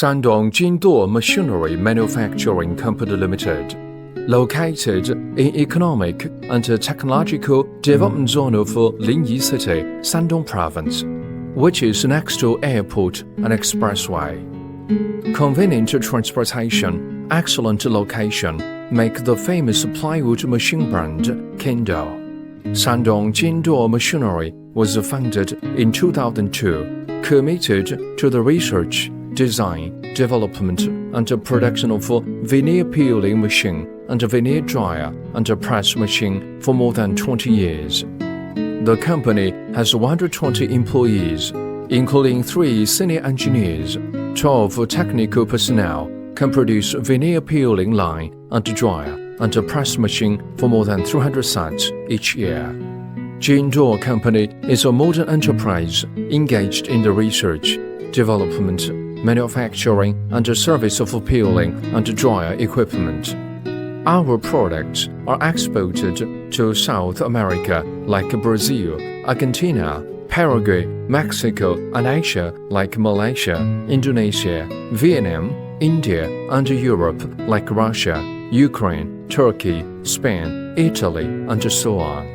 Shandong Jinduo Machinery Manufacturing Company Limited, located in economic and technological development zone of Linyi City, Shandong Province, which is next to airport and expressway. Convenient transportation, excellent location make the famous plywood machine brand jinduo. Shandong Jinduo Machinery was founded in 2002, committed to the research, design, development, and production of veneer peeling machine and veneer dryer and press machine for more than 20 years. The company has 120 employees, including 3 senior engineers. 12 technical personnel can produce veneer peeling line and dryer and press machine for more than 300 sites each year. Jinduo Company is a modern enterprise engaged in the research, development, manufacturing and service of peeling and dryer equipment. Our products are exported to South America like Brazil, Argentina, Paraguay, Mexico, and Asia like Malaysia, Indonesia, Vietnam, India, and Europe like Russia, Ukraine, Turkey, Spain, Italy, and so on.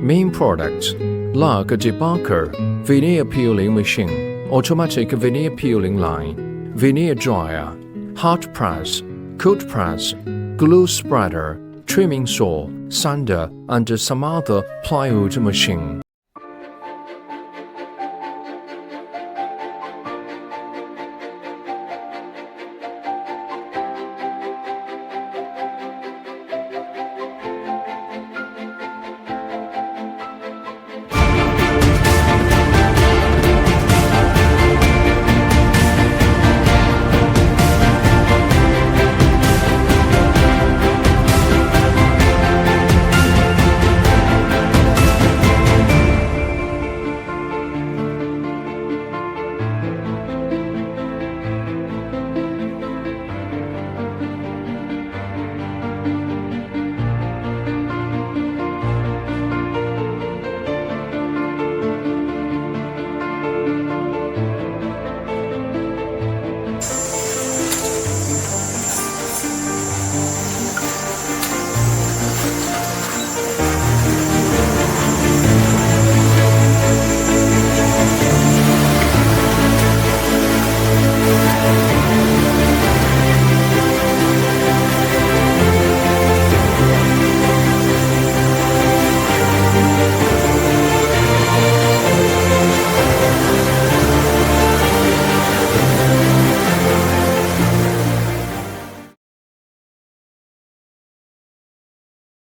Main products: log debugger, veneer peeling machine, automatic veneer peeling line, veneer dryer, hot press, cold press, glue spreader, trimming saw, sander, and some other plywood machine.